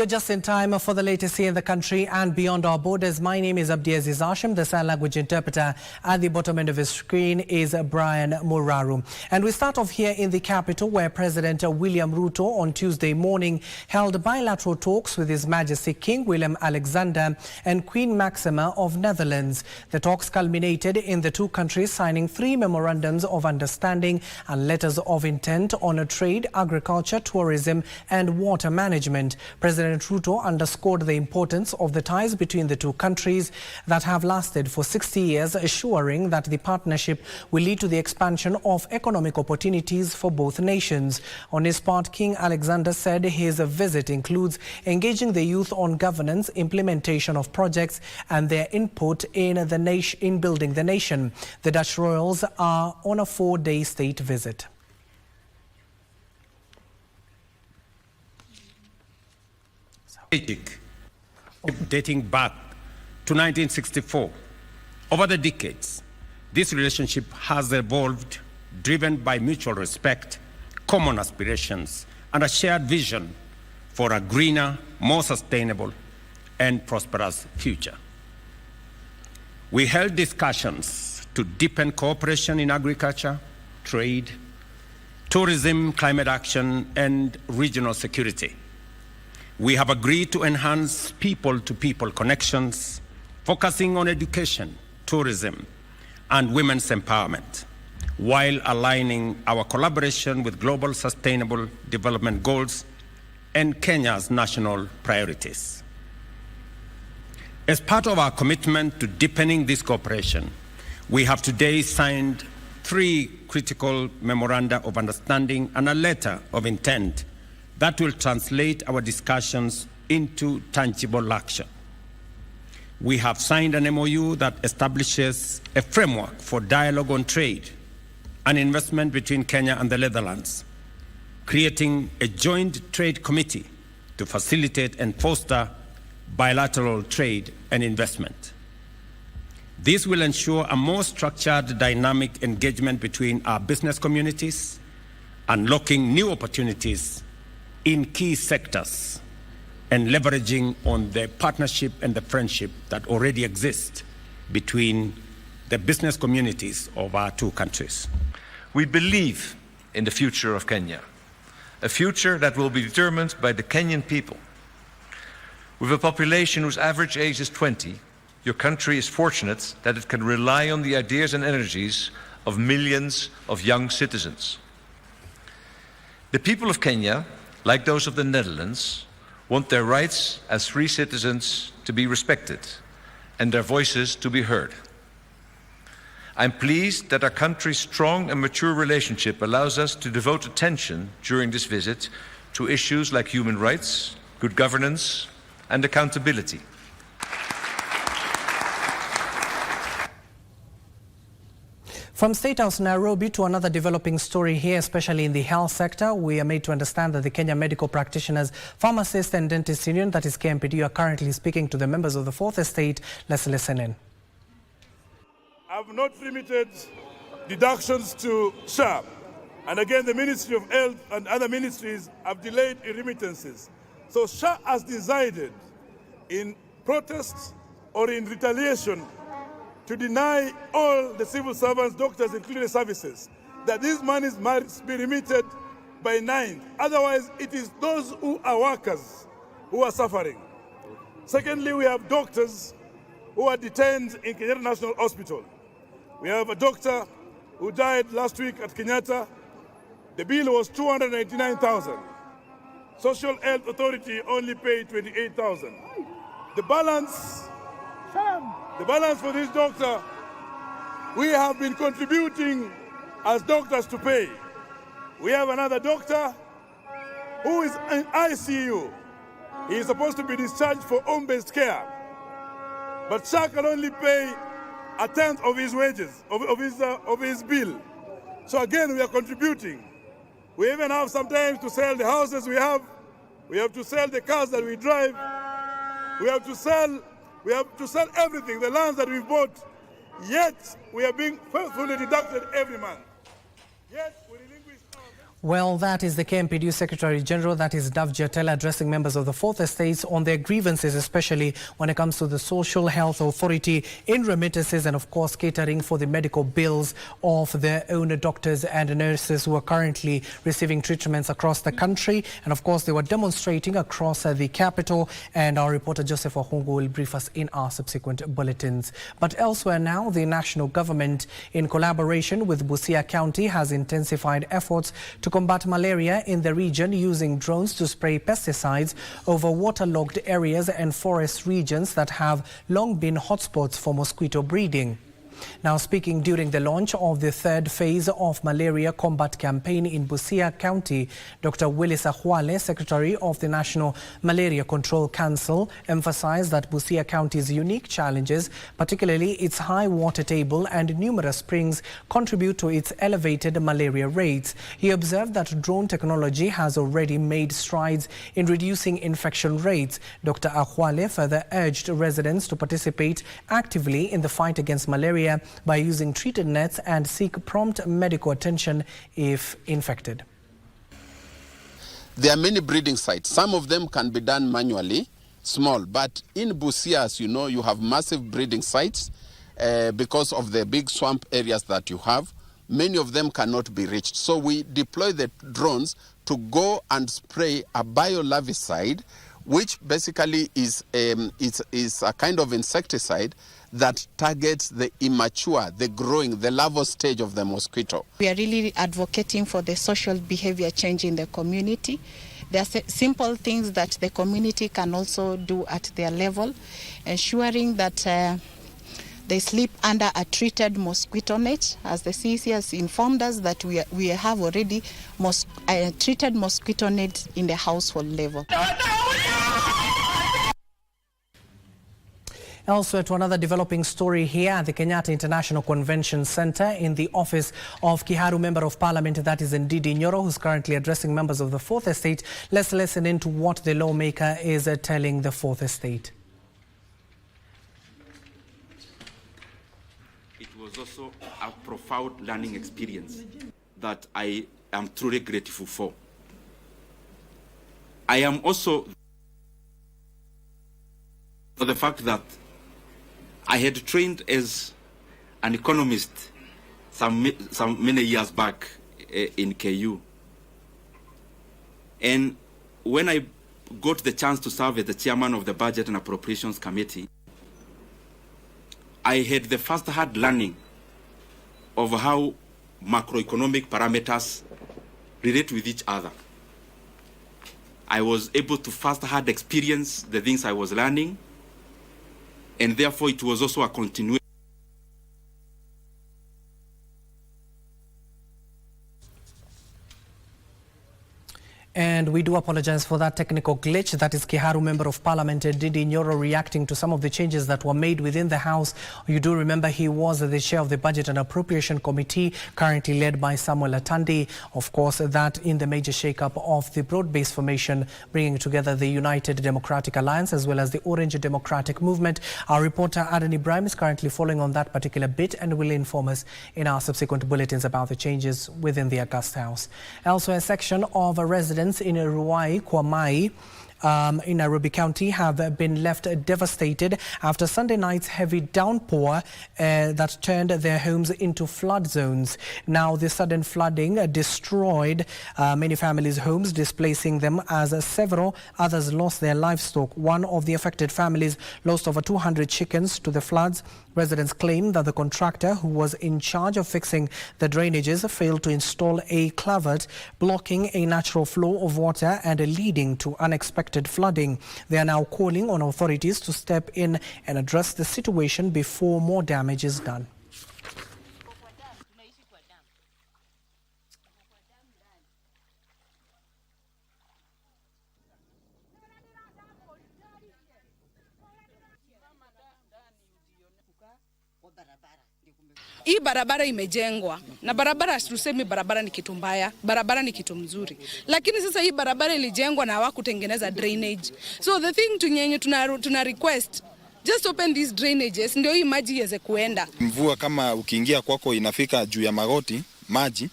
You're just in time for the latest here in the country and beyond our borders. My name is Abdiaziz Hashim. The sign language interpreter at the bottom end of his screen is Brian Muraru. And we start off here in the capital, where President William Ruto on Tuesday morning held bilateral talks with His Majesty King Willem Alexander and Queen Maxima of Netherlands. The talks culminated in the two countries signing 3 memorandums of understanding and letters of intent on trade, agriculture, tourism and water management. President Ruto underscored the importance of the ties between the two countries that have lasted for 60 years, assuring that the partnership will lead to the expansion of economic opportunities for both nations. On his part, King Alexander said his visit includes engaging the youth on governance, implementation of projects and their input in building the nation. The Dutch royals are on a 4-day state visit. Dating back to 1964. Over the decades, this relationship has evolved, driven by mutual respect, common aspirations, and a shared vision for a greener, more sustainable, and prosperous future. We held discussions to deepen cooperation in agriculture, trade, tourism, climate action, and regional security. We have agreed to enhance people-to-people connections, focusing on education, tourism, and women's empowerment, while aligning our collaboration with global sustainable development goals and Kenya's national priorities. As part of our commitment to deepening this cooperation, we have today signed 3 critical memoranda of understanding and a letter of intent that will translate our discussions into tangible action. We have signed an MOU that establishes a framework for dialogue on trade and investment between Kenya and the Netherlands, creating a joint trade committee to facilitate and foster bilateral trade and investment. This will ensure a more structured, dynamic engagement between our business communities, unlocking new opportunities in key sectors and leveraging on the partnership and the friendship that already exist between the business communities of our two countries. We believe in the future of Kenya, a future that will be determined by the Kenyan people. With a population whose average age is 20, your country is fortunate that it can rely on the ideas and energies of millions of young citizens. The people of Kenya, like those of the Netherlands, want their rights as free citizens to be respected and their voices to be heard. I'm pleased that our country's strong and mature relationship allows us to devote attention during this visit to issues like human rights, good governance, and accountability. From State House Nairobi to another developing story here, especially in the health sector, we are made to understand that the Kenya Medical Practitioners, Pharmacists and Dentists Union, that is KMPD, are currently speaking to the members of the Fourth Estate. Let's listen in. I've not limited deductions to SHA. And again, the Ministry of Health and other ministries have delayed remittances. So SHA has decided, in protest or in retaliation, to deny all the civil servants, doctors, including the services, that these monies must be remitted by 9th. Otherwise, it is those who are workers who are suffering. Secondly, we have doctors who are detained in Kenyatta National Hospital. We have a doctor who died last week at Kenyatta. The bill was 299,000. Social Health Authority only paid 28,000. The balance for this doctor, we have been contributing as doctors to pay. We have another doctor who is in ICU. He is supposed to be discharged for home-based care. But SHA can only pay a tenth of his wages, of his bill. So again, we are contributing. We even have sometimes to sell the houses we have. We have to sell the cars that we drive. We have to sell everything, the lands that we've bought. Yet we are being faithfully deducted every month. Yet we relinquish Well, that is the KMPDU Secretary General, that is Abdiaziz, addressing members of the Fourth Estate on their grievances, especially when it comes to the Social Health Authority in remittances and, of course, catering for the medical bills of their own doctors and nurses who are currently receiving treatments across the country. And, of course, they were demonstrating across the capital. And our reporter Joseph Ohungu will brief us in our subsequent bulletins. But elsewhere now, the national government, in collaboration with Busia County, has intensified efforts to combat malaria in the region using drones to spray pesticides over waterlogged areas and forest regions that have long been hotspots for mosquito breeding. Now, speaking during the launch of the third phase of malaria combat campaign in Busia County, Dr. Willis Ahwale, Secretary of the National Malaria Control Council, emphasized that Busia County's unique challenges, particularly its high water table and numerous springs, contribute to its elevated malaria rates. He observed that drone technology has already made strides in reducing infection rates. Dr. Ahwale further urged residents to participate actively in the fight against malaria by using treated nets and seek prompt medical attention if infected. There are many breeding sites. Some of them can be done manually, small, but in Busia, as you know, you have massive breeding sites because of the big swamp areas that you have. Many of them cannot be reached. So we deploy the drones to go and spray a biolarvicide, which basically is a kind of insecticide that targets the immature, the growing, the larval stage of the mosquito. We are really advocating for the social behavior change in the community. There are simple things that the community can also do at their level, ensuring that they sleep under a treated mosquito net. As the CEC has informed us that we have already treated mosquito net in the household level. Also, to another developing story here at the Kenyatta International Convention Center in the office of Kiharu Member of Parliament, that is Ndidi Nyoro, who's currently addressing members of the Fourth Estate. Let's listen into what the lawmaker is telling the Fourth Estate. It was also a profound learning experience that I am truly grateful for. I am also for the fact that I had trained as an economist some many years back in KU. And when I got the chance to serve as the chairman of the Budget and Appropriations Committee, I had the first-hand learning of how macroeconomic parameters relate with each other. I was able to first-hand experience the things I was learning, and therefore it was also a continuation. And we do apologize for that technical glitch. That is Kiharu Member of Parliament Ndidi Nyoro reacting to some of the changes that were made within the House. You do remember he was the chair of the Budget and Appropriation Committee, currently led by Samuel Atandi. Of course, that in the major shake-up of the broad-based formation, bringing together the United Democratic Alliance as well as the Orange Democratic Movement. Our reporter Adan Ibrahim is currently following on that particular bit and will inform us in our subsequent bulletins about the changes within the August House. Also, a section of residents in Ruai, Kwamai, in Nairobi County have been left devastated after Sunday night's heavy downpour that turned their homes into flood zones. Now, the sudden flooding destroyed many families' homes, displacing them as several others lost their livestock. One of the affected families lost over 200 chickens to the floods. Residents claim that the contractor who was in charge of fixing the drainages failed to install a culvert, blocking a natural flow of water and leading to unexpected flooding. They are now calling on authorities to step in and address the situation before more damage is done. Hii barabara imejengwa na barabara, tuseme barabara ni kitu mbaya, barabara ni kitu mzuri, lakini sasa hii barabara ilijengwa na hawakutengeneza drainage. So the thing tunyenye tuna request, just open these drainages ndio hii maji iweze kuenda. Mvua kama ukiingia kwako inafika juu ya magoti maji,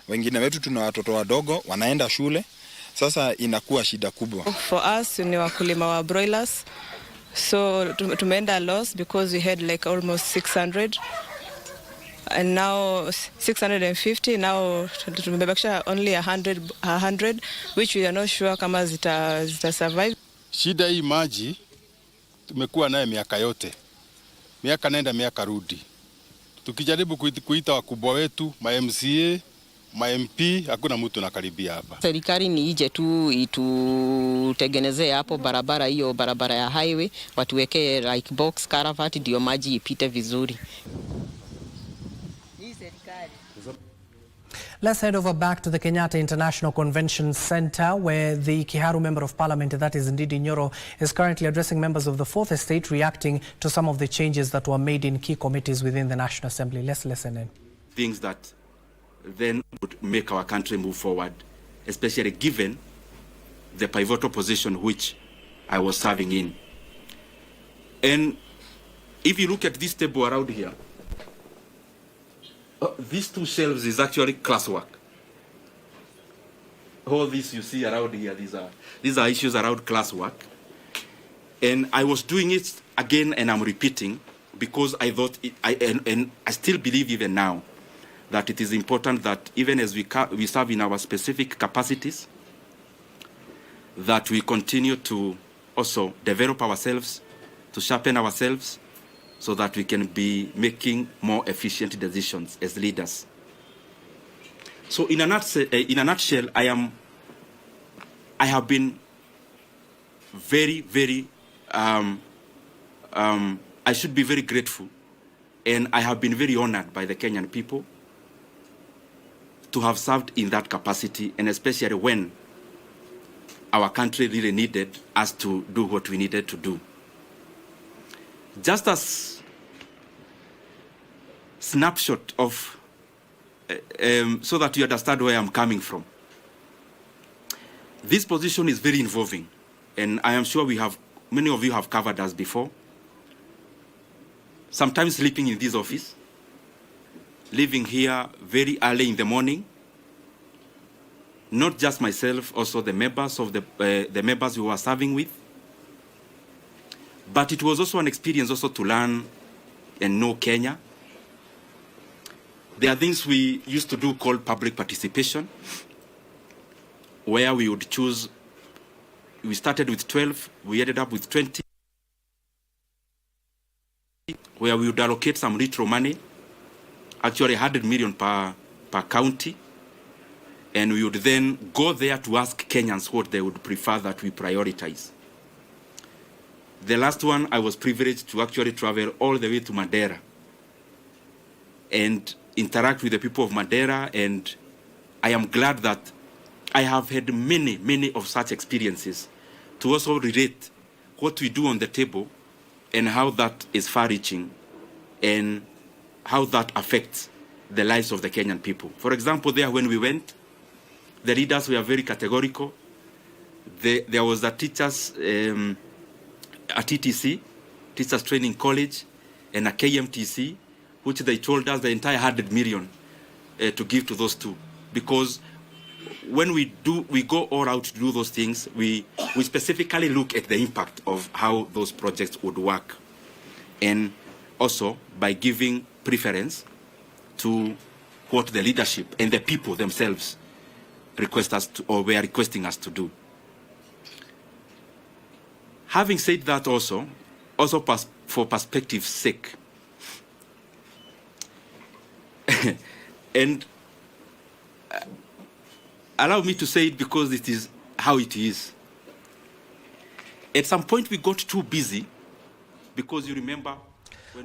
Wengine wetu tuna watoto wadogo wanaenda shule, sasa inakuwa shida kubwa. For us ni wakulima wa broilers, so tumeenda loss because we had like almost 600 and now 650, now tumebakisha only 100 which we are not sure kama zita survive. Shida hii maji tumekuwa naye miaka yote, miaka nenda miaka rudi. Tukijaribu kuita wakubwa wetu, ma-MCA, ma-MP, hakuna mtu nakaribia hapa. Serikali ni ije tu itutengenezee hapo barabara, hiyo barabara ya highway, watuwekee like box caravat ndio maji ipite vizuri. Let's head over back to the Kenyatta International Convention Center, where the Kiharu Member of Parliament, that is Ndindi Nyoro, is currently addressing members of the Fourth Estate, reacting to some of the changes that were made in key committees within the National Assembly. Let's listen in. Things that then would make our country move forward, especially given the pivotal position which I was serving in. And if you look at this table around here, these two shelves is actually classwork. All this you see around here, these are issues around classwork. And I was doing it again, and I'm repeating, because I thought, and I still believe even now, that it is important that even as we serve in our specific capacities, that we continue to also develop ourselves, to sharpen ourselves, so that we can be making more efficient decisions as leaders. So in a nutshell, I have been very, very, I should be very grateful, and I have been very honored by the Kenyan people to have served in that capacity, and especially when our country really needed us to do what we needed to do. Just as snapshot of, so that you understand where I'm coming from. This position is very involving, and I am sure many of you have covered us before. Sometimes sleeping in this office, leaving here very early in the morning. Not just myself, also the members of the members who are serving with. But it was also an experience also to learn and know Kenya. There are things we used to do called public participation, where we would choose, we started with 12, we ended up with 20, where we would allocate some retro money, actually 100 million per county, and we would then go there to ask Kenyans what they would prefer that we prioritize. The last one, I was privileged to actually travel all the way to Madeira and interact with the people of Madeira, and I am glad that I have had many of such experiences to also relate what we do on the table and how that is far-reaching and how that affects the lives of the Kenyan people. For example, there when we went, the leaders were very categorical. There was a teachers, a TTC, Teachers Training College, and a KMTC, which they told us the entire 100 million to give to those two. Because when we go all out to do those things, we specifically look at the impact of how those projects would work. And also by giving preference to what the leadership and the people themselves request us to, or were requesting us to do. Having said that, also for perspective's sake, and allow me to say it because it is how it is. At some point we got too busy, because you remember.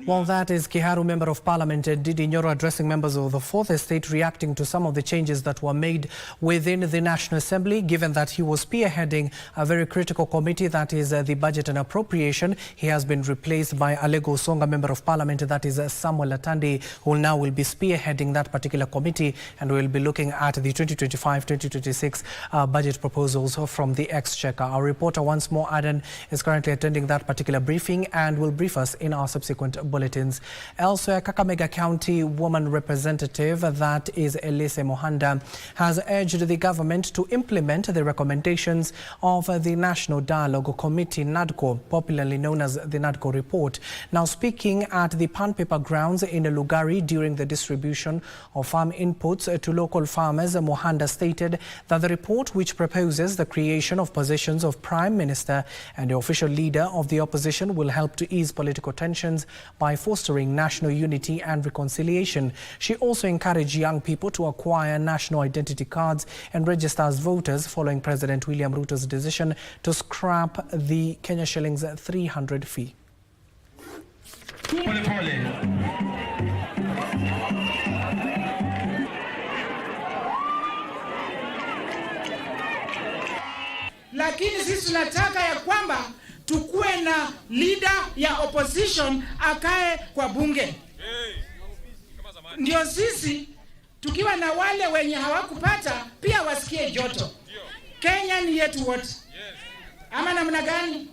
Well, that is Kiharu Member of Parliament Ndindi Nyoro addressing members of the Fourth Estate, reacting to some of the changes that were made within the National Assembly, given that he was spearheading a very critical committee, that is the Budget and Appropriation. He has been replaced by Alego Songa, Member of Parliament, that is Samuel Atandi, who now will be spearheading that particular committee, and will be looking at the 2025-2026 budget proposals from the Exchequer. Our reporter once more, Aden, is currently attending that particular briefing and will brief us in our subsequent subsequent bulletins. Elsewhere, Kakamega County Woman Representative, that is Elise Mohanda, has urged the government to implement the recommendations of the National Dialogue Committee, NADCO, popularly known as the NADCO report. Now speaking at the Pan Paper grounds in Lugari during the distribution of farm inputs to local farmers, Mohanda stated that the report, which proposes the creation of positions of Prime Minister and the official leader of the opposition, will help to ease political tensions by fostering national unity and reconciliation. She also encouraged young people to acquire national identity cards and register as voters following President William Ruto's decision to scrap the Kenya shillings 300 fee. Lakini sisi tunataka ya kwamba tukue na leader ya opposition akae kwa bunge. Ndio sisi tukiwa na wale wenye hawakupata pia wasikie joto. Kenya ni yetu wote. Ama namna gani?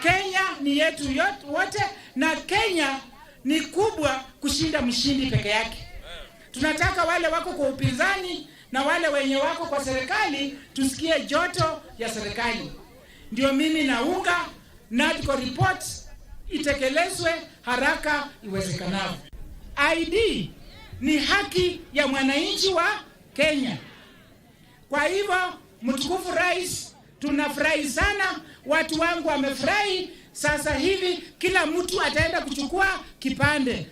Kenya ni yetu wote, na Kenya ni kubwa kushinda mshindi peke yake. Tunataka wale wako kwa upinzani na wale wenye wako kwa serikali tusikie joto ya serikali. Ndio mimi naunga NADCO report itekelezwe haraka iwezekanavyo. ID ni haki ya mwananchi wa Kenya. Kwa hivyo mtukufu rais, tunafurahi sana, watu wangu wamefurahi. Sasa hivi kila mtu ataenda kuchukua kipande.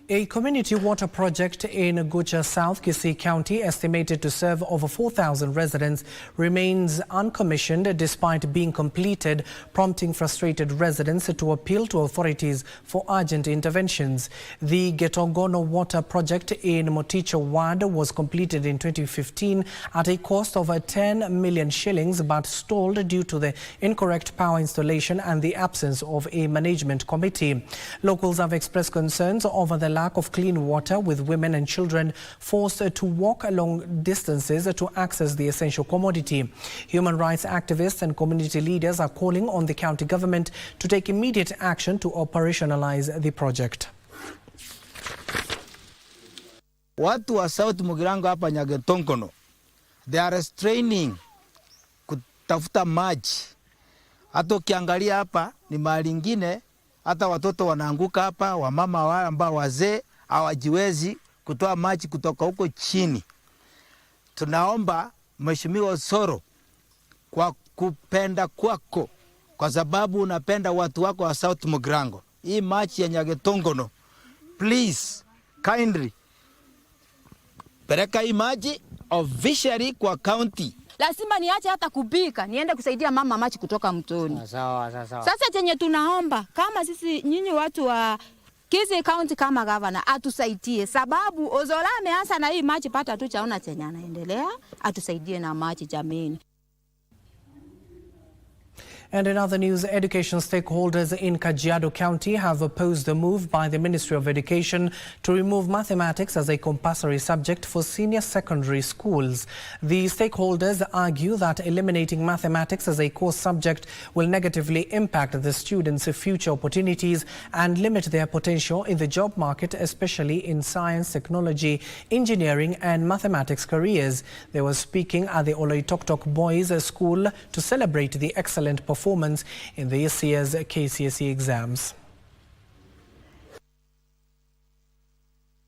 A community water project in Busia, South KBC County, estimated to serve over 4,000 residents, remains uncommissioned despite being completed, prompting frustrated residents to appeal to authorities for urgent interventions. The Getongono water project in Moticho Ward was completed in 2015 at a cost of 10 million shillings, but stalled due to the incorrect power installation and the absence of a management committee. Locals have expressed concerns over the lack of clean water, with women and children forced to walk long distances to access the essential commodity. Human rights activists and community leaders are calling on the county government to take immediate action to operationalize the project. Watu wa South Mugirango hapa Nyagetongono, they are straining kutafuta maji. Hata ukiangalia hapa ni mahali ingine hata watoto wanaanguka hapa, wamama wao ambao wazee hawajiwezi kutoa maji kutoka huko chini. Tunaomba Mheshimiwa Soro, kwa kupenda kwako, kwa sababu unapenda watu wako wa South Mugirango, hii maji ya Nyagetongono, please kindly pereka hii maji officially kwa county. Lazima niache hata kupika, niende kusaidia mama maji kutoka mtoni. Sawa. Sasa chenye tunaomba kama sisi nyinyi watu wa KBC County kama governor atusaidie, sababu Ozola ameanza na hii maji pata tu chaona chenye anaendelea, atusaidie na maji jameni. And in other news, education stakeholders in Kajiado County have opposed the move by the Ministry of Education to remove mathematics as a compulsory subject for senior secondary schools. The stakeholders argue that eliminating mathematics as a core subject will negatively impact the students' future opportunities and limit their potential in the job market, especially in science, technology, engineering and mathematics careers. They were speaking at the Oloitoktok Boys School to celebrate the excellent performance in this year's KCSE exams.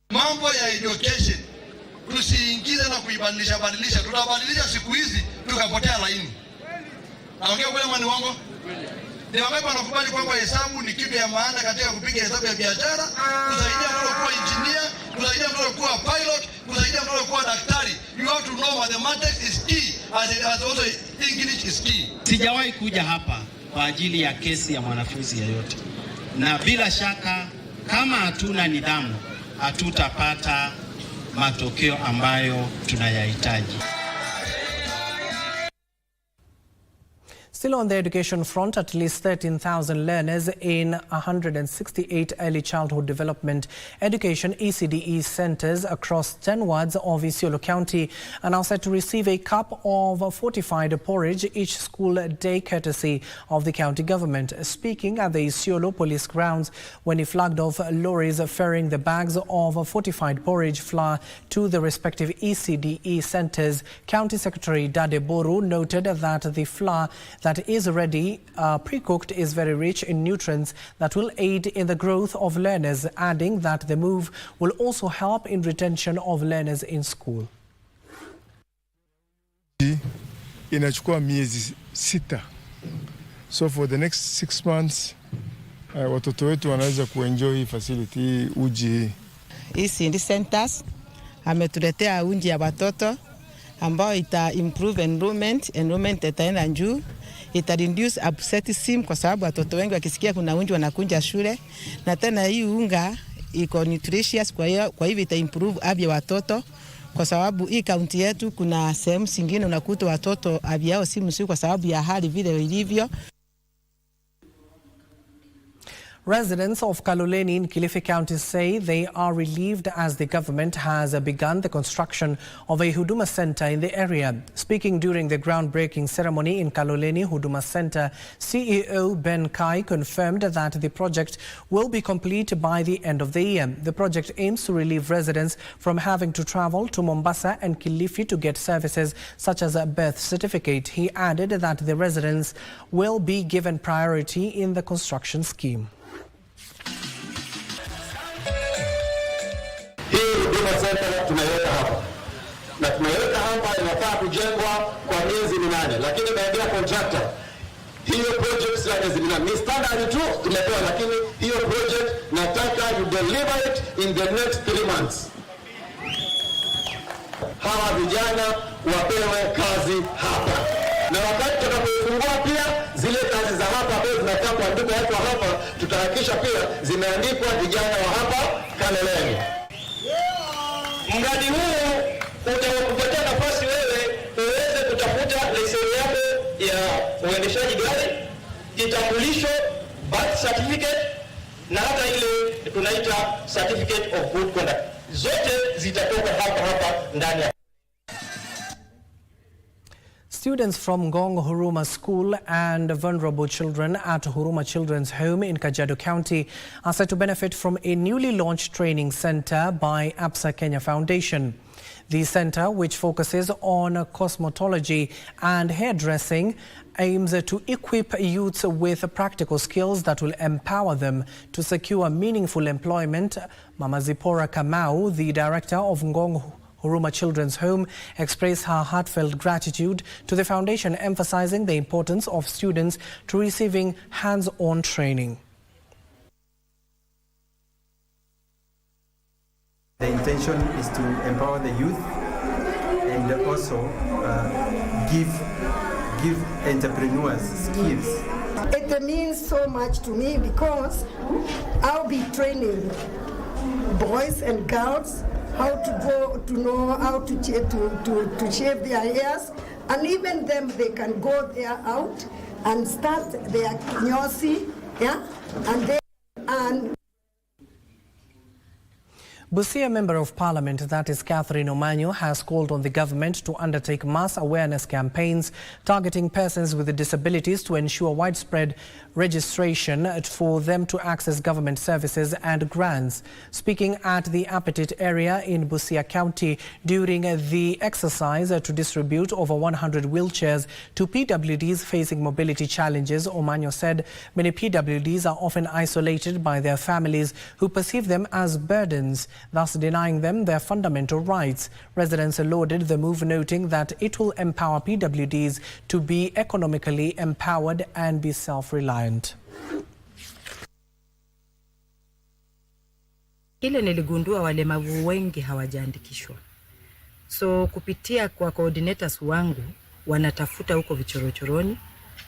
Mambo ya education tusiingize na kuibadilisha, tutabadilisha siku hizi tukapotea laini. Naongea kweli mwana wangu? Ni wangapi wanakubali kwamba hesabu ni kitu ya maana katika kupiga hesabu ya biashara, kusaidia mtu kuwa engineer, kusaidia mtu kuwa pilot, kusaidia mtu kuwa daktari? You have to know mathematics is key as also English is key. Sijawahi kuja hapa kwa ajili ya kesi ya mwanafunzi yeyote, na bila shaka kama hatuna nidhamu hatutapata matokeo ambayo tunayahitaji. Still on the education front, at least 13,000 learners in 168 early childhood development education ECDE centers across 10 wards of Isiolo County are now set to receive a cup of fortified porridge each school day courtesy of the county government. Speaking at the Isiolo police grounds when he flagged off lorries ferrying the bags of fortified porridge flour to the respective ECDE centers, County Secretary Dade Boru noted that the flour that is already pre-cooked is very rich in nutrients that will aid in the growth of learners, adding that the move will also help in retention of learners in school. Inachukua miezi 6. So for the next 6 months watoto wetu wanaweza kuenjoy facility uji. Hizi centers ametuletea unji ya watoto ambao ita improve enrollment itaenda juu, ita reduce absenteeism kwa sababu watoto wengi wakisikia kuna unji wanakunja shule, na tena hii unga iko nutritious, kwa hivyo ita improve afya watoto, kwa sababu hii kaunti yetu kuna sehemu zingine unakuta watoto afya yao si mzuri kwa sababu ya hali vile ilivyo. Residents of Kaloleni in Kilifi County say they are relieved as the government has begun the construction of a Huduma Center in the area. Speaking during the groundbreaking ceremony in Kaloleni Huduma Center, CEO Ben Kai confirmed that the project will be complete by the end of the year. The project aims to relieve residents from having to travel to Mombasa and Kilifi to get services such as a birth certificate. He added that the residents will be given priority in the construction scheme. Tumeweka hapa na tumeweka hapa inafaa kujengwa kwa miezi 8, lakini baada ya contractor hiyo project ya miezi 8 ni standard tu tumepewa, lakini hiyo project nataka you deliver it in the next 3 months. Hawa vijana wapewe kazi hapa, na wakati tutakapofungua pia zile kazi za hapa ambazo zinakaa kuandikwa watu wa hapa, tutahakikisha pia zimeandikwa vijana wa hapa Kaloleni. Mradi huu utakupatia nafasi wewe uweze kutafuta leseni yako ya uendeshaji gari, kitambulisho, birth certificate na hata ile tunaita certificate of good conduct. Zote zitatoka hapa ndani ya. Students from Ngong Huruma School and vulnerable children at Huruma Children's Home in Kajiado County are set to benefit from a newly launched training center by APSA Kenya Foundation. The center, which focuses on cosmetology and hairdressing, aims to equip youths with practical skills that will empower them to secure meaningful employment. Mama Zipora Kamau, the director of Ngong Huruma Children's Home, expressed her heartfelt gratitude to the foundation, emphasizing the importance of students to receiving hands-on training. The intention is to empower the youth and also give entrepreneurs skills. It means so much to me because I'll be training boys and girls how to know how to shave their hairs, and even them they can go there out and start their kinyosi, and Busia Member of Parliament, that is Catherine Omanyo, has called on the government to undertake mass awareness campaigns targeting persons with disabilities to ensure widespread registration for them to access government services and grants. Speaking at the Appetite area in Busia County during the exercise to distribute over 100 wheelchairs to PWDs facing mobility challenges, Omanyo said many PWDs are often isolated by their families who perceive them as burdens, thus denying them their fundamental rights. Residents lauded the move, noting that it will empower PWDs to be economically empowered and be self-reliant. Ile niligundua walemavu wengi hawajaandikishwa. So kupitia kwa coordinators wangu wanatafuta huko vichorochoroni,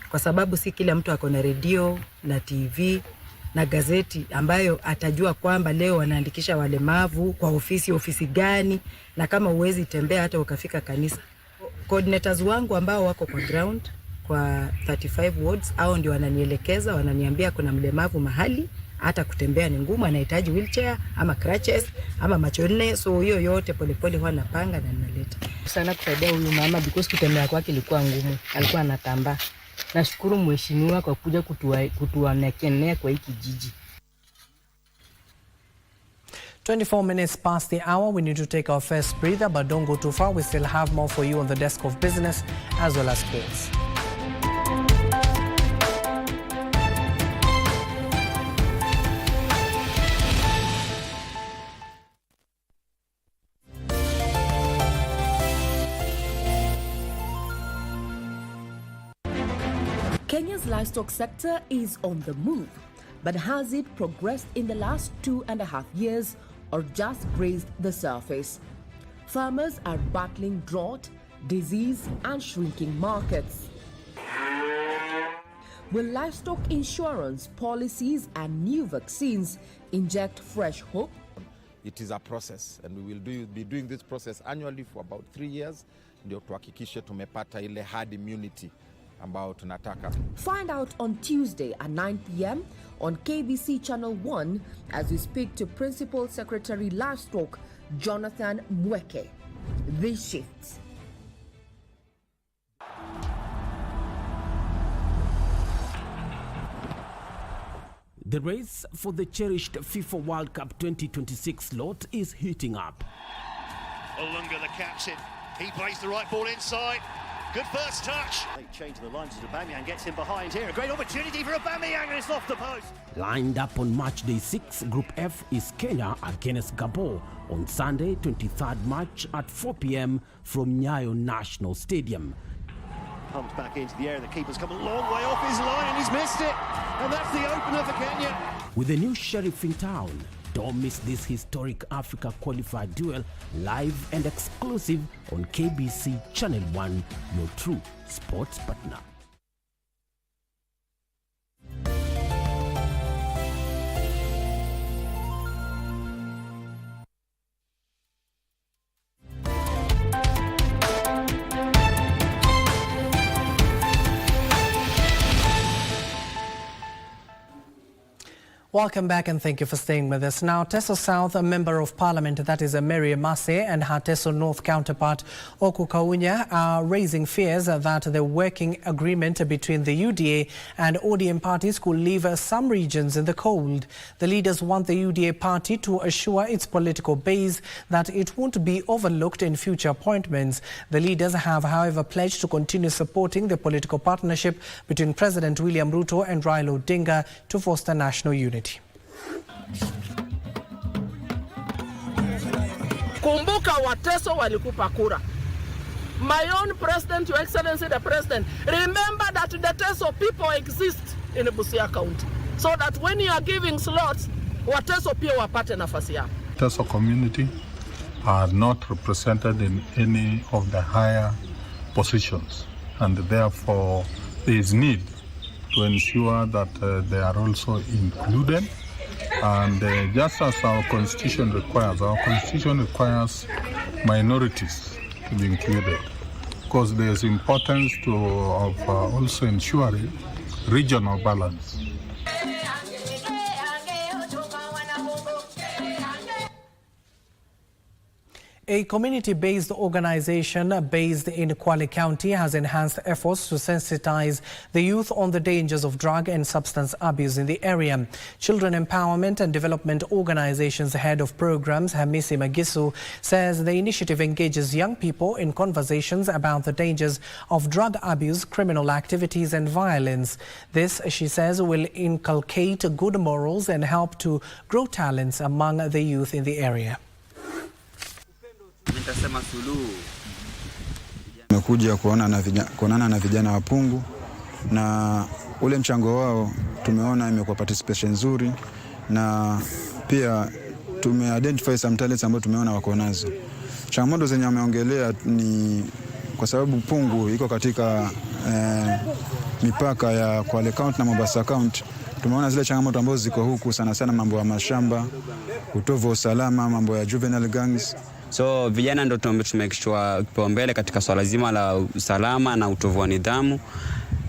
kwa sababu si kila mtu ako na redio na TV na gazeti ambayo atajua kwamba leo wanaandikisha walemavu kwa ofisi gani, na kama uwezi tembea hata ukafika kanisa. Coordinators wangu ambao wako kwa ground kwa 35 wards, au ndio wananielekeza, wananiambia kuna mlemavu mahali hata kutembea ni ngumu, anahitaji wheelchair ama crutches ama macho nne. So hiyo yote polepole huwa napanga na ninaleta sana kusaidia huyu mama because kutembea kwake ilikuwa ngumu, alikuwa anatambaa. Nashukuru mheshimiwa kwa kuja kutuonekea kwa hiki kijiji. 24 minutes past the hour, we need to take our first breather, but don't go too far. We still have more for you on the desk of business as well as sports. Kenya's livestock sector is on the move, but has it progressed in the last 2.5 years or just grazed the surface? Farmers are battling drought, disease and shrinking markets. Will livestock insurance policies and new vaccines inject fresh hope? It is a process, and we will be doing this process annually for about 3 years ndio tuhakikishe tumepata ile herd immunity ambao tunataka. Find out on Tuesday at 9 p.m. on KBC Channel 1 as we speak to Principal Secretary Livestock Jonathan Mweke. This shifts. The race for the cherished FIFA World Cup 2026 slot is heating up. Olunga, the captain, he plays the right ball inside. Good first touch. They change the lines as Aubameyang gets in behind here. A great opportunity for Aubameyang, and it's off the post. Lined up on match day 6, Group F is Kenya against Gabon on Sunday, 23rd March at 4 p.m. from Nyayo National Stadium. Pumped back into the air. The keeper's come a long way off his line and he's missed it. And that's the opener for Kenya. With a new sheriff in town, don't miss this historic Africa qualifier duel live and exclusive on KBC Channel 1, your true sports partner. Welcome back and thank you for staying with us. Now, Teso South, a member of parliament, that is Malaria, and her Teso North counterpart, Oku Kaunya, are raising fears that the working agreement between the UDA and ODM parties could leave some regions in the cold. The leaders want the UDA party to assure its political base that it won't be overlooked in future appointments. The leaders have, however, pledged to continue supporting the political partnership between President William Ruto and Raila Odinga to foster national unity. Kumbuka Wateso walikupa kura. My own president, Your Excellency the President, remember that the Teso people exist in Busia County. So that when you are giving slots, Wateso pia wapate nafasi yao. Teso community are not represented in any of the higher positions, and therefore there is need to ensure that they are also included. And just as our constitution requires minorities to be included, because there is importance of also ensuring regional balance. A community-based organization based in Kwale County has enhanced efforts to sensitize the youth on the dangers of drug and substance abuse in the area. Children Empowerment and Development Organization's head of programs, Hamisi Magisu, says the initiative engages young people in conversations about the dangers of drug abuse, criminal activities and violence. This, she says, will inculcate good morals and help to grow talents among the youth in the area. Tumekuja kuonana na vijana wa Pungu, na ule mchango wao tumeona imekuwa participation nzuri, na pia tume-identify some talents ambao tumeona wako nazo. Changamoto zenye wameongelea ni kwa sababu Pungu iko katika mipaka ya Kwale County na Mombasa County. Tumeona zile changamoto ambazo ziko huku, sana sana mambo ya mashamba, utovu wa usalama, mambo ya juvenile gangs. So vijana ndio tumekishwa kipaumbele katika swala zima la usalama na utovu wa nidhamu,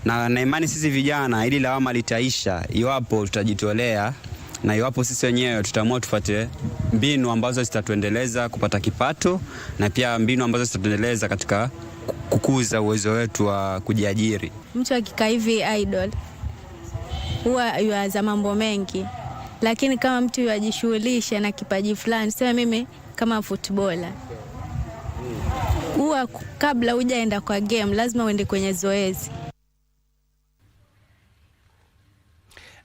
na imani sisi vijana ili lawama litaisha iwapo tutajitolea na iwapo sisi wenyewe tutaamua tufuate mbinu ambazo zitatuendeleza kupata kipato na pia mbinu ambazo zitatuendeleza katika kukuza uwezo wetu wa kujiajiri. Mtu akikaa hivi idol huwa yuaza mambo mengi, lakini kama mtu yajishughulisha na kipaji fulani, sema mimi kama footballer, huwa kabla hujaenda kwa game lazima uende kwenye zoezi.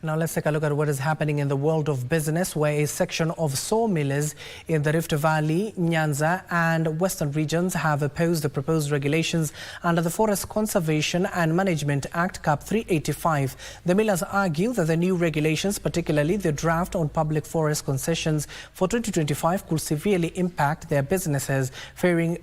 Now let's take a look at what is happening in the world of business, where a section of sawmillers in the Rift Valley, Nyanza and Western regions have opposed the proposed regulations under the Forest Conservation and Management Act CAP 385. The millers argue that the new regulations, particularly the draft on public forest concessions for 2025, could severely impact their businesses, favoring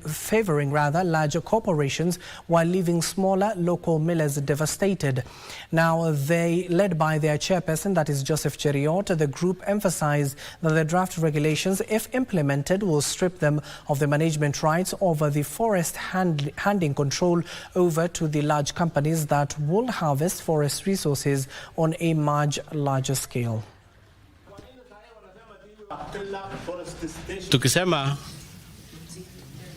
larger corporations while leaving smaller local millers devastated. Now, they, led by their chairperson, that is Joseph Cheriot, the group emphasized that the draft regulations, if implemented, will strip them of the management rights over the forest, handing control over to the large companies that will harvest forest resources on a much larger scale. Tukisema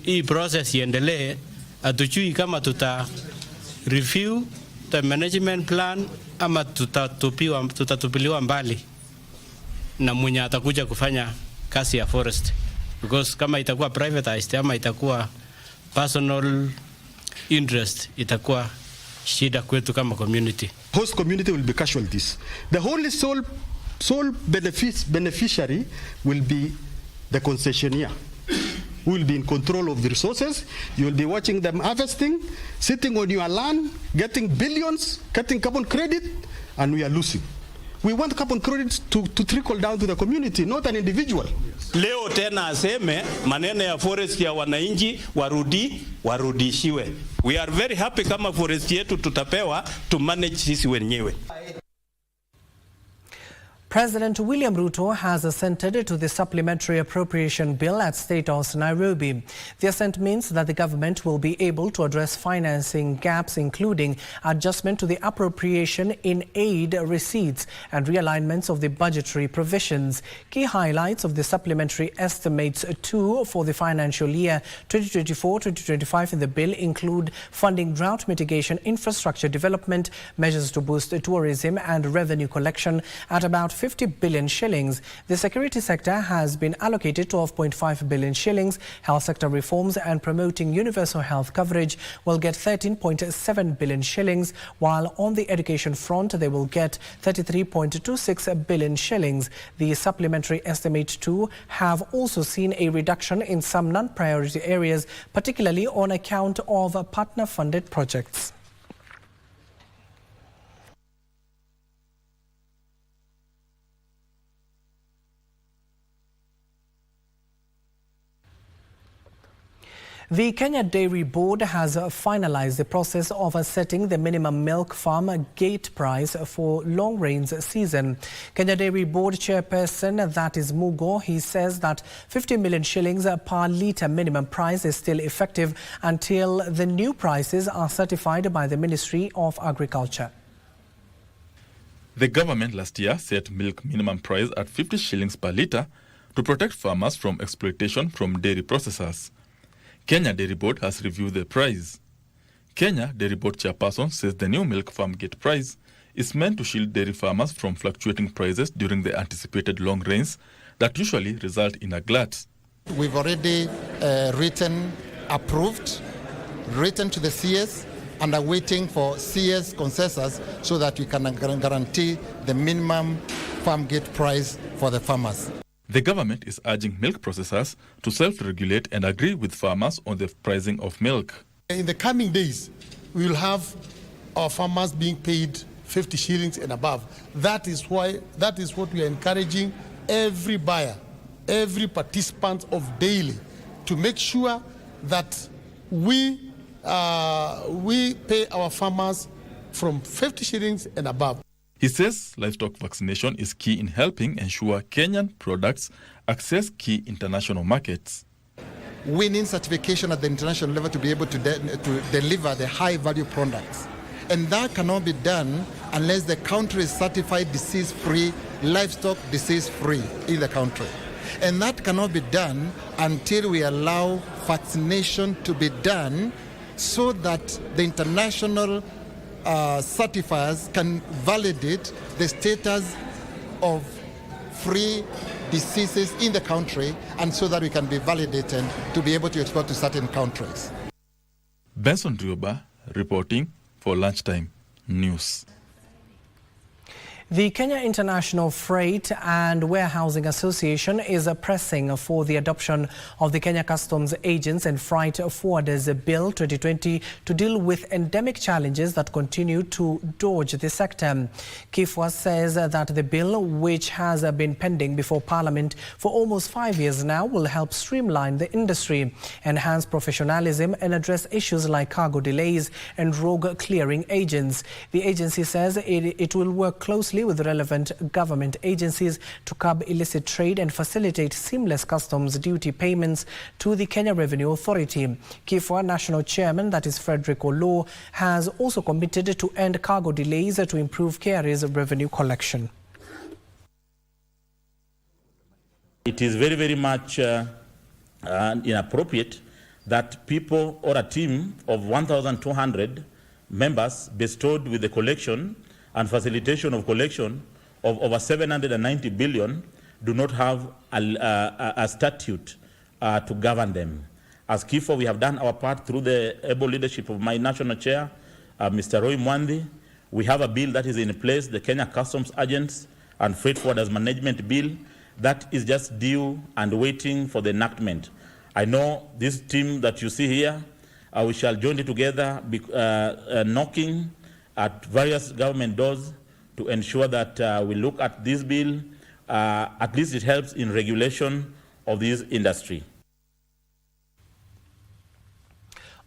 hii process iendelee, hatujui kama tuta review the management plan ama tutatupiliwa mbali na mwenye atakuja kufanya kazi ya forest, because kama itakuwa privatized ama itakuwa personal interest, itakuwa shida kwetu kama community. Host community will be casualties. The only sole beneficiary will be the concessionaire, who will be in control of the resources. You will be watching them harvesting, sitting on your land, getting billions, getting carbon credit, and we are losing. We want carbon credits to trickle down to the community, not an individual. Leo tena aseme maneno ya forest ya wananchi warudishiwe. We are very happy kama forest yetu tutapewa to manage sisi wenyewe. President William Ruto has assented to the supplementary appropriation bill at State House, Nairobi. The assent means that the government will be able to address financing gaps, including adjustment to the appropriation in aid receipts and realignments of the budgetary provisions. Key highlights of the supplementary estimates for the financial year 2024-2025 in the bill include funding drought mitigation, infrastructure development, measures to boost tourism and revenue collection at about 50 billion shillings. The security sector has been allocated 12.5 billion shillings. Health sector reforms and promoting universal health coverage will get 13.7 billion shillings, while on the education front they will get 33.26 billion shillings. The supplementary estimate too have also seen a reduction in some non-priority areas, particularly on account of partner-funded projects. The Kenya Dairy Board has finalized the process of setting the minimum milk farm gate price for long rains season. Kenya Dairy Board chairperson, that is Mugo, he says that 50 million shillings per litre minimum price is still effective until the new prices are certified by the Ministry of Agriculture. The government last year set milk minimum price at 50 shillings per litre to protect farmers from exploitation from dairy processors. Kenya Dairy Board has reviewed the price. Kenya Dairy Board chairperson says the new milk farm gate price is meant to shield dairy farmers from fluctuating prices during the anticipated long rains that usually result in a glut. We've already approved to the CS and are waiting for CS consensus so that we can guarantee the minimum farm gate price for the farmers. The government is urging milk processors to self-regulate and agree with farmers on the pricing of milk. In the coming days, we will have our farmers being paid 50 shillings and above. That is what we are encouraging every buyer, every participant of daily, to make sure that we pay our farmers from 50 shillings and above. He says livestock vaccination is key in helping ensure Kenyan products access key international markets. We need certification at the international level to be able to deliver the high-value products. And that cannot be done unless the country is certified disease-free, livestock disease-free in the country. And that cannot be done until we allow vaccination to be done so that the international certifiers can validate the status of free diseases in the country, and so that we can be validated to be able to export to certain countries. Benson Drioba reporting for Lunchtime News. The Kenya International Freight and Warehousing Association is pressing for the adoption of the Kenya Customs Agents and Freight Forwarders Bill 2020 to deal with endemic challenges that continue to doge the sector. KIFWA says that the bill, which has been pending before Parliament for almost 5 years now, will help streamline the industry, enhance professionalism and address issues like cargo delays and rogue clearing agents. The agency says it will work closely with relevant government agencies to curb illicit trade and facilitate seamless customs duty payments to the Kenya Revenue Authority. KIFWA National Chairman, that is Frederick Olo, has also committed to end cargo delays to improve KRA's revenue collection. It is very, very much inappropriate that people or a team of 1,200 members bestowed with the collection and facilitation of collection of over 790 billion do not have a statute to govern them. As KIFWA, we have done our part through the able leadership of my national chair, Mr. Roy Mwandi. We have a bill that is in place, the Kenya Customs Agents and Freight Forwarders Management Bill, that is just due and waiting for the enactment. I know this team that you see here, we shall join it together, knocking at various government doors to ensure that we look at this bill. At least it helps in regulation of this industry.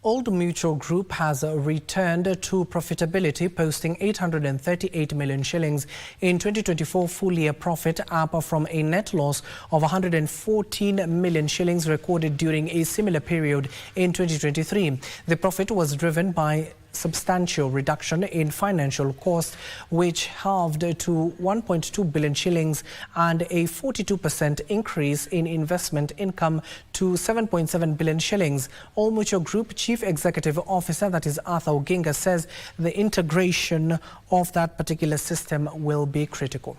Old Mutual Group has returned to profitability, posting 838 million shillings in 2024 full-year profit, up from a net loss of 114 million shillings recorded during a similar period in 2023. The profit was driven by substantial reduction in financial costs, which halved to 1.2 billion shillings, and a 42% increase in investment income to 7.7 billion shillings. All Mutual Group Chief Executive Officer, that is Arthur Oginga, says the integration of that particular system will be critical.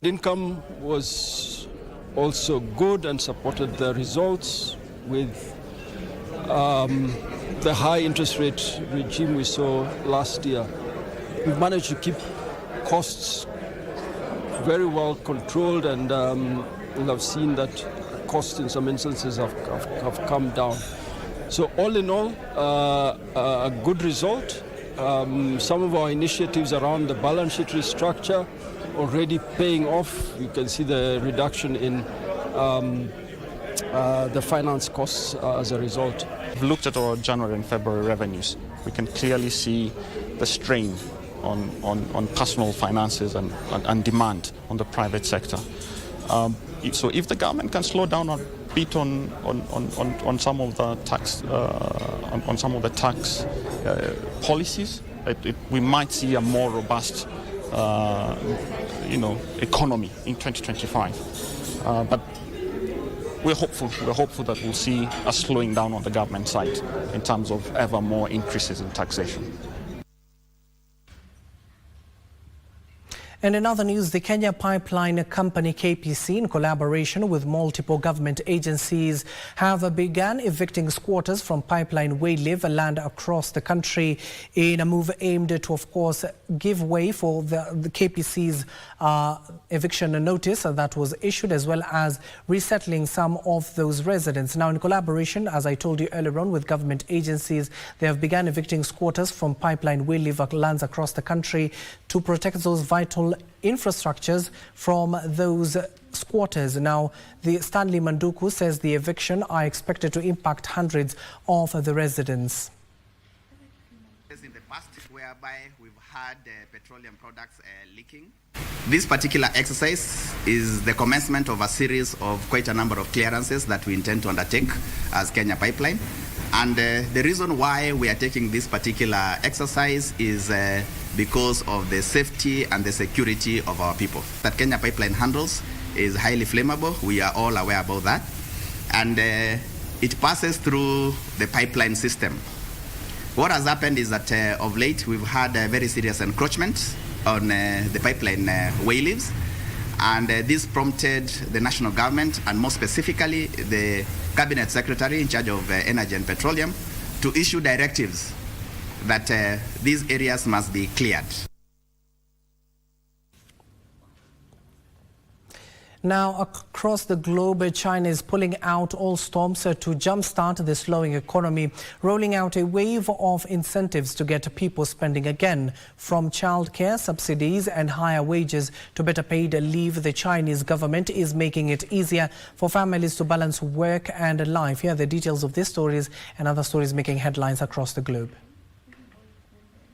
Income was also good and supported the results with the high interest rate regime we saw last year. We've managed to keep costs very well controlled, and we'll have seen that costs in some instances have come down. So all in all, a good result. Some of our initiatives around the balance sheet restructure already paying off. You can see the reduction in the finance costs as a result. We've looked at our January and February revenues. We can clearly see the strain on personal finances and demand on the private sector. So if the government can slow down a bit on some of the tax policies, we might see a more robust economy in 2025. But we're hopeful that we'll see a slowing down on the government side in terms of ever more increases in taxation. And in other news, the Kenya Pipeline Company KBC, in collaboration with multiple government agencies, have begun evicting squatters from pipeline waylive land across the country in a move aimed to, of course, give way for the KBC's eviction notice that was issued, as well as resettling some of those residents. Now, in collaboration, as I told you earlier on, with government agencies, they have begun evicting squatters from pipeline waylive lands across the country to protect those vital infrastructures from those squatters. Now, the Stanley Manduku says the eviction are expected to impact hundreds of the residents. In the past, whereby we've had petroleum products leaking. This particular exercise is the commencement of a series of quite a number of clearances that we intend to undertake as Kenya Pipeline. And the reason why we are taking this particular exercise is because of the safety and the security of our people. That Kenya Pipeline handles is highly flammable. We are all aware about that. And it passes through the pipeline system. What has happened is that of late we've had very serious encroachment on the pipeline way leaves, and this prompted the national government, and more specifically the Cabinet Secretary in charge of Energy and Petroleum, to issue directives that these areas must be cleared. Now, across the globe, China is pulling out all stops to jumpstart the slowing economy, rolling out a wave of incentives to get people spending again. From childcare subsidies and higher wages to better paid leave, the Chinese government is making it easier for families to balance work and life. Here are the details of these stories and other stories making headlines across the globe.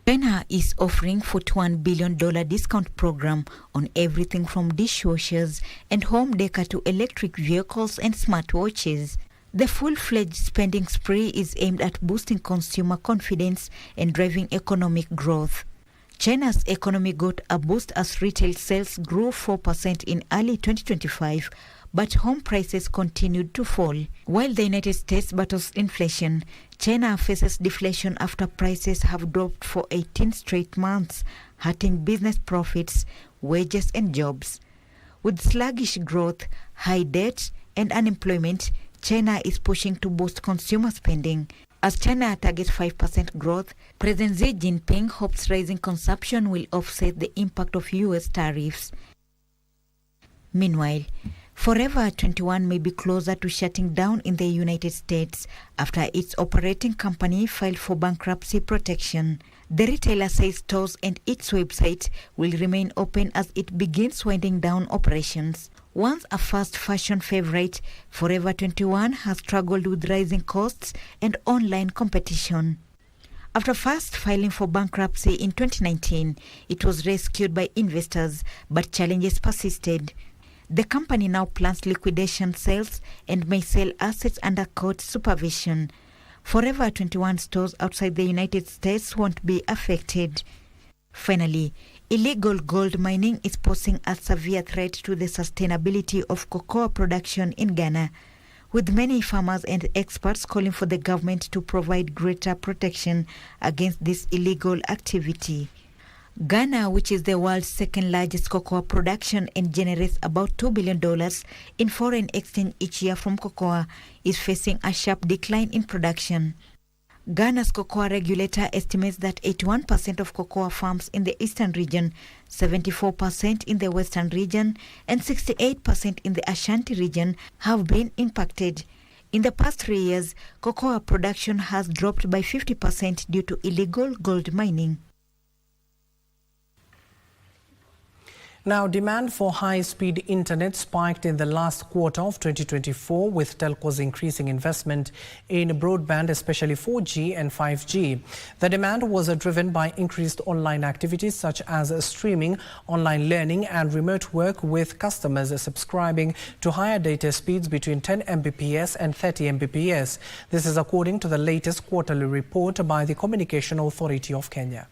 China is offering $41 billion discount program on everything from dishwashers and home decor to electric vehicles and smartwatches. The full-fledged spending spree is aimed at boosting consumer confidence and driving economic growth. China's economy got a boost as retail sales grew 4% in early 2025, but home prices continued to fall. While the United States battles inflation, China faces deflation after prices have dropped for 18 straight months, hurting business profits, wages and jobs. With sluggish growth, high debt and unemployment, China is pushing to boost consumer spending. As China targets 5% growth, President Xi Jinping hopes rising consumption will offset the impact of U.S. tariffs. Meanwhile, Forever 21 may be closer to shutting down in the United States after its operating company filed for bankruptcy protection. The retailer says stores and its website will remain open as it begins winding down operations. Once a fast fashion favorite, Forever 21 has struggled with rising costs and online competition. After first filing for bankruptcy in 2019, it was rescued by investors, but challenges persisted. The company now plans liquidation sales and may sell assets under court supervision. Forever 21 stores outside the United States won't be affected. Finally, illegal gold mining is posing a severe threat to the sustainability of cocoa production in Ghana, with many farmers and experts calling for the government to provide greater protection against this illegal activity. Ghana, which is the world's second largest cocoa production and generates about $2 billion in foreign exchange each year from cocoa, is facing a sharp decline in production. Ghana's cocoa regulator estimates that 81% of cocoa farms in the eastern region, 74% in the western region, and 68% in the Ashanti region have been impacted. In the past 3 years, cocoa production has dropped by 50% due to illegal gold mining. Now, demand for high-speed internet spiked in the last quarter of 2024, with telcos increasing investment in broadband, especially 4G and 5G. The demand was driven by increased online activities such as streaming, online learning and remote work, with customers subscribing to higher data speeds between 10 Mbps and 30 Mbps. This is according to the latest quarterly report by the Communication Authority of Kenya.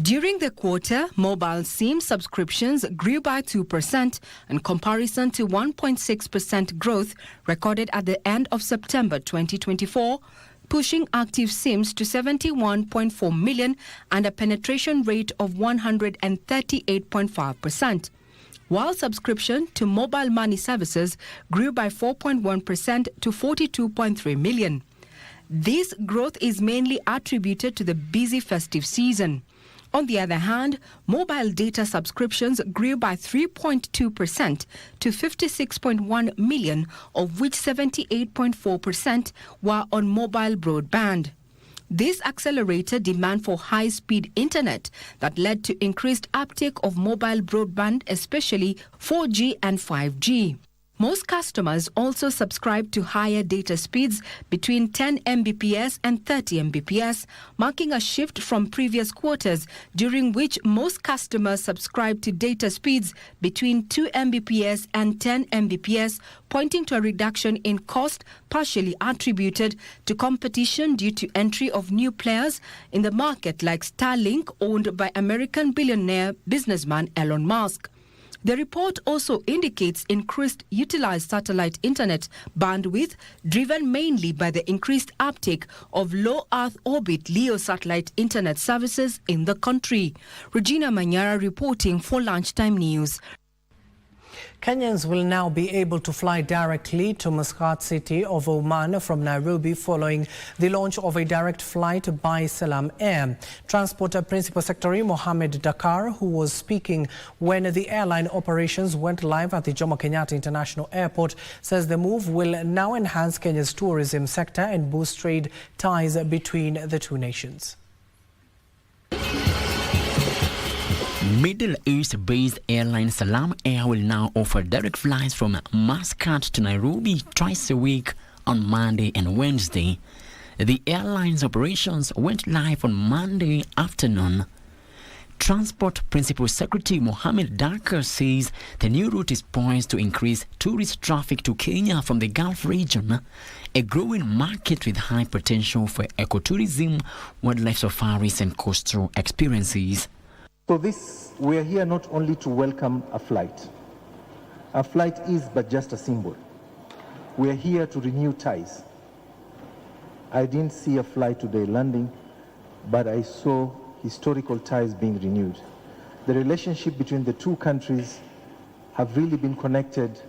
During the quarter, mobile SIM subscriptions grew by 2% in comparison to 1.6% growth recorded at the end of September 2024, pushing active SIMs to 71.4 million and a penetration rate of 138.5%. While subscription to mobile money services grew by 4.1% to 42.3 million. This growth is mainly attributed to the busy festive season. On the other hand, mobile data subscriptions grew by 3.2% to 56.1 million, of which 78.4% were on mobile broadband. This accelerated demand for high-speed internet that led to increased uptake of mobile broadband, especially 4G and 5G. Most customers also subscribe to higher data speeds between 10 Mbps and 30 Mbps, marking a shift from previous quarters during which most customers subscribe to data speeds between 2 Mbps and 10 Mbps, pointing to a reduction in cost partially attributed to competition due to entry of new players in the market like Starlink, owned by American billionaire businessman Elon Musk. The report also indicates increased utilized satellite internet bandwidth driven mainly by the increased uptake of low Earth orbit LEO satellite internet services in the country. Regina Manyara reporting for Lunchtime News. Kenyans will now be able to fly directly to Muscat city of Oman from Nairobi following the launch of a direct flight by Salam Air. Transport Principal Secretary Mohammed Dakar, who was speaking when the airline operations went live at the Jomo Kenyatta International Airport, says the move will now enhance Kenya's tourism sector and boost trade ties between the two nations. Middle East-based airline Salam Air will now offer direct flights from Muscat to Nairobi twice a week on Monday and Wednesday. The airline's operations went live on Monday afternoon. Transport Principal Secretary Mohammed Dakar says the new route is poised to increase tourist traffic to Kenya from the Gulf region, a growing market with high potential for ecotourism, wildlife safaris and coastal experiences. So we are here not only to welcome a flight. A flight is but just a symbol. We are here to renew ties. I didn't see a flight today landing, but I saw historical ties being renewed. The relationship between the two countries have really been connected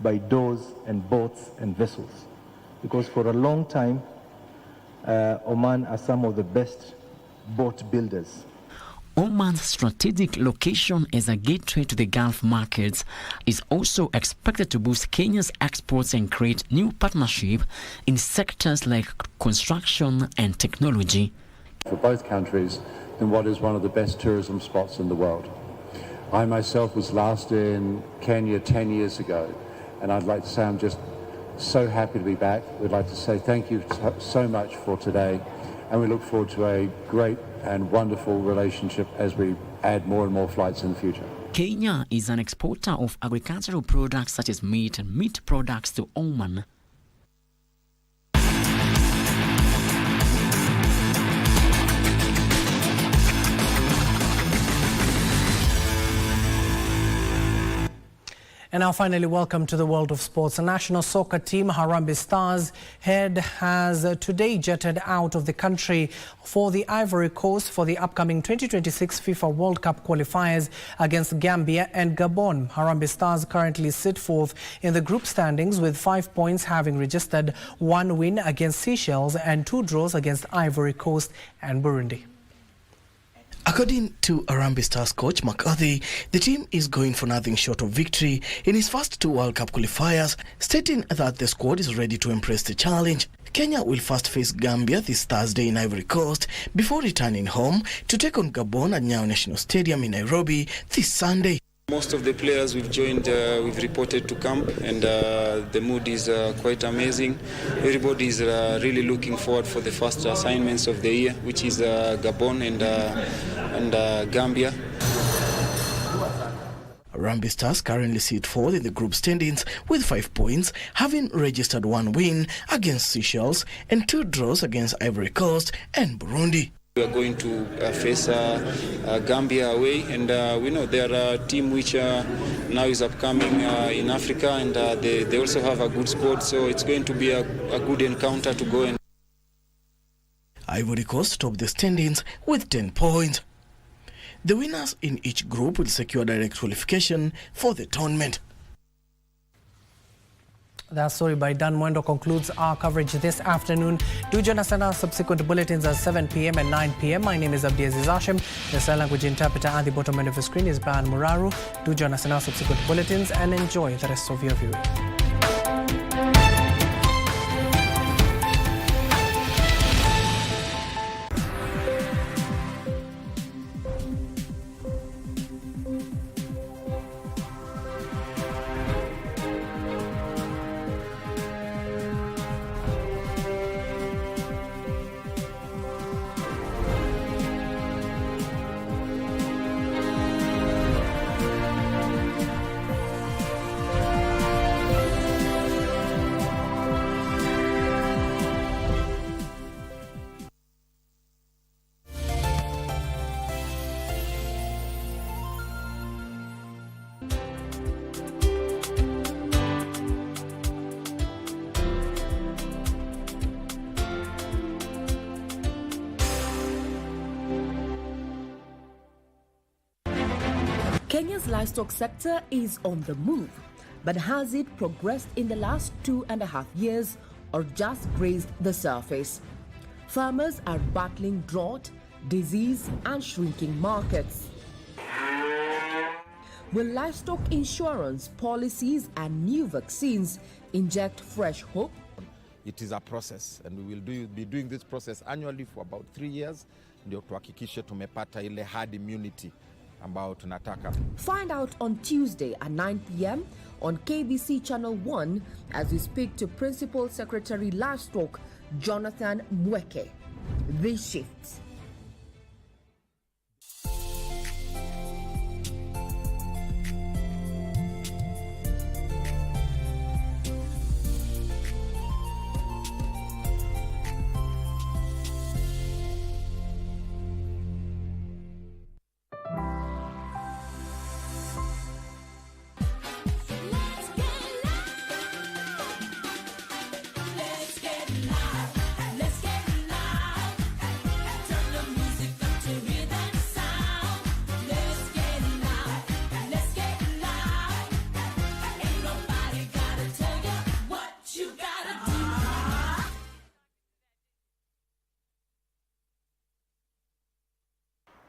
by doors and boats and vessels, because for a long time, Oman are some of the best boat builders. Oman's strategic location as a gateway to the Gulf markets is also expected to boost Kenya's exports and create new partnerships in sectors like construction and technology. For both countries, in what is one of the best tourism spots in the world. I myself was last in Kenya 10 years ago, and I'd like to say I'm just so happy to be back. We'd like to say thank you so much for today, and we look forward to a great and wonderful relationship as we add more and more flights in the future. Kenya is an exporter of agricultural products such as meat and meat products to Oman. And now finally, welcome to the world of sports. The national soccer team, Harambee Stars head, has today jetted out of the country for the Ivory Coast for the upcoming 2026 FIFA World Cup qualifiers against Gambia and Gabon. Harambee Stars currently sit fourth in the group standings with 5 points, having registered 1 win against Seychelles and 2 draws against Ivory Coast and Burundi. According to Harambee Stars coach McCarthy, the team is going for nothing short of victory in its first 2 World Cup qualifiers, stating that the squad is ready to embrace the challenge. Kenya will first face Gambia this Thursday in Ivory Coast before returning home to take on Gabon at Nyayo National Stadium in Nairobi this Sunday. Most of the players we've joined, we've reported to camp, and the mood is quite amazing. Everybody is really looking forward for the first assignments of the year, which is Gabon and Gambia. Harambee Stars currently sit fourth in the group standings with 5 points, having registered 1 win against Seychelles and 2 draws against Ivory Coast and Burundi. We are going to face Gambia away, and we know they are a team which now is upcoming in Africa, and they also have a good squad, so it's going to be a good encounter to go in. Ivory Coast top the standings with 10 points. The winners in each group will secure direct qualification for the tournament. That story by Dan Mwendo concludes our coverage this afternoon. Do join us in our subsequent bulletins at 7 p.m. and 9 p.m. My name is Abdiaziz Hashim. The sign language interpreter at the bottom end of the screen is Brian Muraru. Do join us in our subsequent bulletins and enjoy the rest of your viewing. Kenya's livestock sector is on the move, but has it progressed in the last 2.5 years or just grazed the surface? Farmers are battling drought, disease and shrinking markets. Will livestock insurance policies and new vaccines inject fresh hope? It is a process, and we will be doing this process annually for about 3 years ndio tuhakikishe tumepata ile herd immunity ambao tunataka. Find out on Tuesday at 9 p.m. on KBC Channel 1 as we speak to Principal Secretary Livestock Jonathan Mweke. This shifts.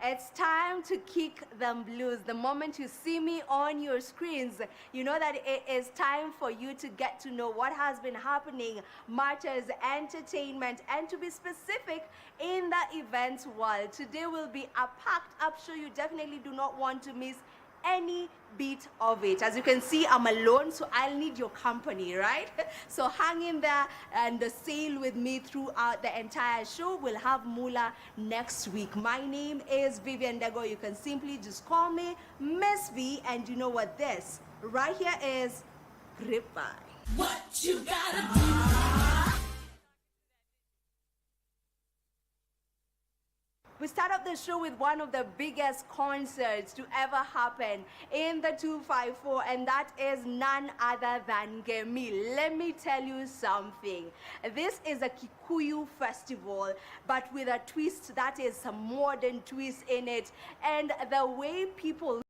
It's time to kick them blues. The moment you see me on your screens, you know that it is time for you to get to know what has been happening, matters, entertainment, and to be specific, in the events world. Today will be a packed up show. You definitely do not want to miss any bit of it. As you can see, I'm alone, so I'll need your company, right? So hang in there and sail with me throughout the entire show. We'll have Mula next week. My name is Vivian Dego. You can simply just call me Miss V, and you know what this right here is Grapevine. What you gotta do. We start off the show with one of the biggest concerts to ever happen in the 254, and that is none other than Ngemi. Let me tell you something. This is a Kikuyu festival, but with a twist that is some modern twist in it. And the way people,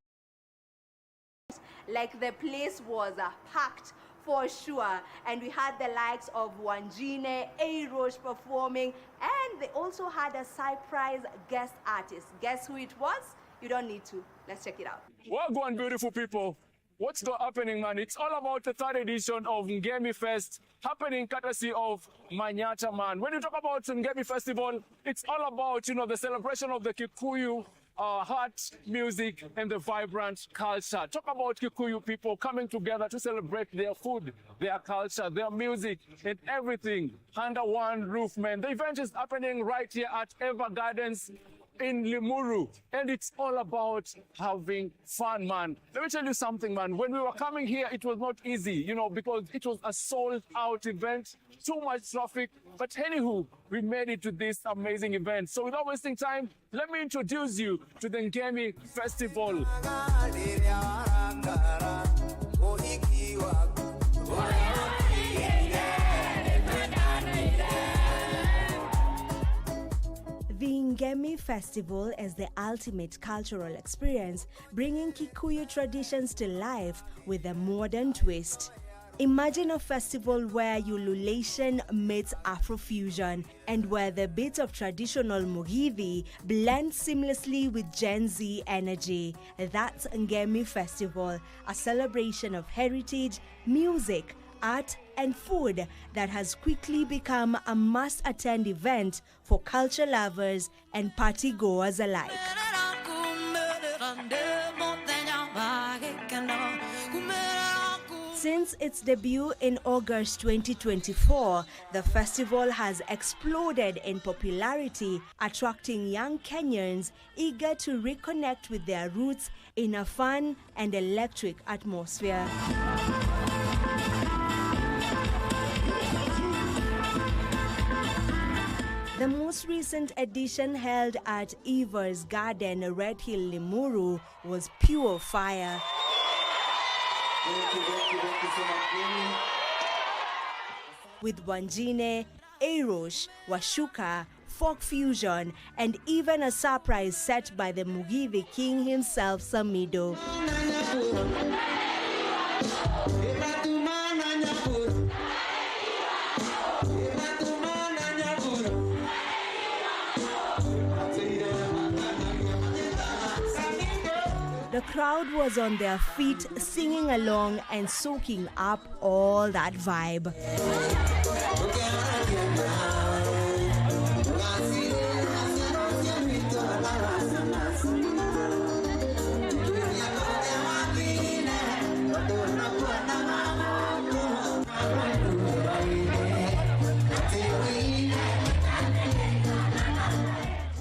like the place was packed for sure. And we had the likes of Wanjine, A-Roche performing, and they also had a surprise guest artist. Guess who it was? You don't need to. Let's check it out. Well, go on, beautiful people. What's happening, man? It's all about the third edition of Ngemi Fest, happening courtesy of Manyata, man. When you talk about Ngemi Festival, it's all about, you know, the celebration of the Kikuyu art, music, and the vibrant culture. Talk about Kikuyu people coming together to celebrate their food, their culture, their music, and everything under one roof, man. The event is happening right here at Eva Gardens in Limuru, and it's all about having fun, man. Let me tell you something, man. When we were coming here, it was not easy, you know, because it was a sold-out event, too much traffic. But anywho, we made it to this amazing event. So without wasting time, let me introduce you to the Ngemi Festival. The Ngemi Festival is the ultimate cultural experience, bringing Kikuyu traditions to life with a modern twist. Imagine a festival where ululation meets Afrofusion, and where the beats of traditional Mugithi blend seamlessly with Gen Z energy. That's Ngemi Festival, a celebration of heritage, music, art, and food that has quickly become a must-attend event for culture lovers and party-goers alike. Since its debut in August 2024, the festival has exploded in popularity, attracting young Kenyans eager to reconnect with their roots in a fun and electric atmosphere. The most recent edition, held at Eva's Garden, Red Hill, Limuru, was pure fire. With Wanjine, A-Roche, Washuka, folk fusion, and even a surprise set by the Mugithi king himself, Samido. The crowd was on their feet, singing along and soaking up all that vibe.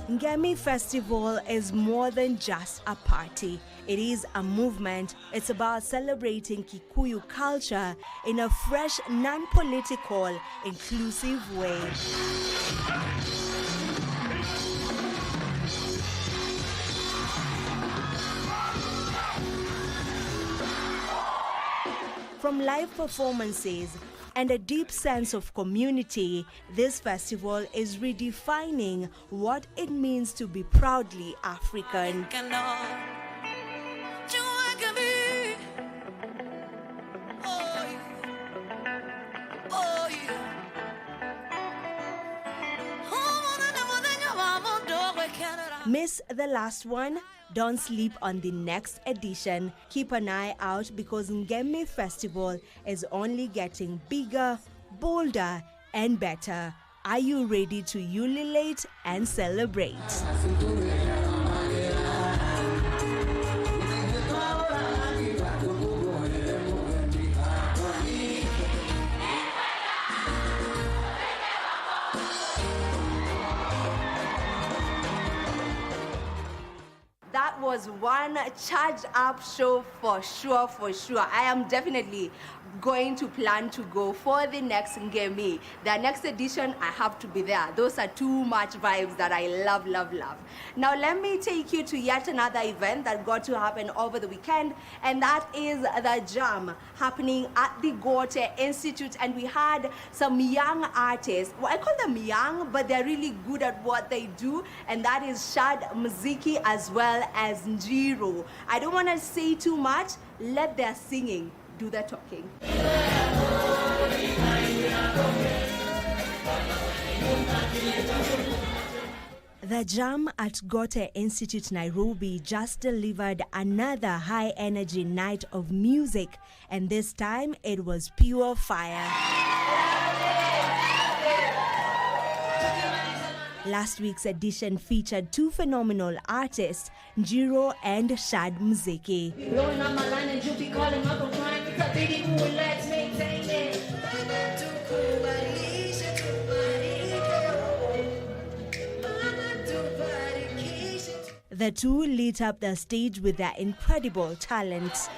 Ngemi Festival is more than just a party. It is a movement. It's about celebrating Kikuyu culture in a fresh, non-political, inclusive way. From live performances and a deep sense of community, this festival is redefining what it means to be proudly African. Miss the last one? Don't sleep on the next edition. Keep an eye out because Ngemi Festival is only getting bigger, bolder, and better. Are you ready to ululate and celebrate? That was one charged up show for sure, for sure. I am definitely going to plan to go for the next Ngemi. The next edition, I have to be there. Those are too much vibes that I love, love, love. Now let me take you to yet another event that got to happen over the weekend, and that is the Jam happening at the Gote Institute. And we had some young artists. Well, I call them young, but they're really good at what they do, and that is Shad Muziki as well as Njiro. I don't want to say too much. Let their singing do the talking. The Jam at Gote Institute Nairobi just delivered another high-energy night of music, and this time it was pure fire. Last week's edition featured two phenomenal artists, Njiro and Shad Muziki. Blowing on my line and you be calling up a crime because they didn't let's maintain it. The two lit up the stage with their incredible talents.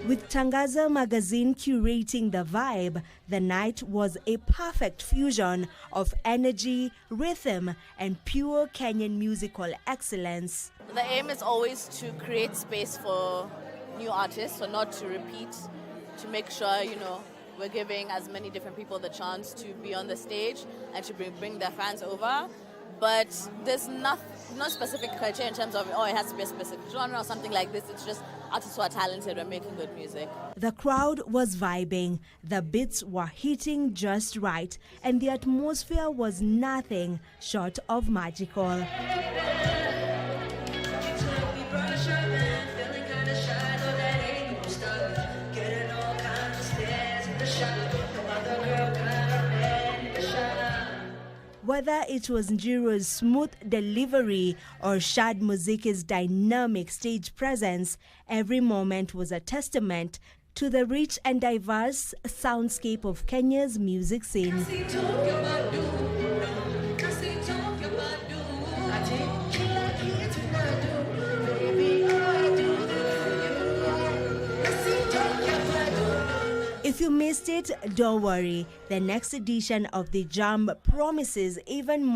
With Tangaza magazine curating the vibe, the night was a perfect fusion of energy, rhythm, and pure Kenyan musical excellence. The aim is always to create space for new artists, so not to repeat, to make sure, we're giving as many different people the chance to be on the stage and to bring their fans over. But there's no specific criteria in terms of, it has to be a specific genre or something like this. It's just artists who are talented and making good music. The crowd was vibing, the beats were hitting just right, and the atmosphere was nothing short of magical. Whether it was Njiro's smooth delivery or Shad Muziki's dynamic stage presence, every moment was a testament to the rich and diverse soundscape of Kenya's music scene. If you missed it, don't worry. The next edition of the Jam promises even more.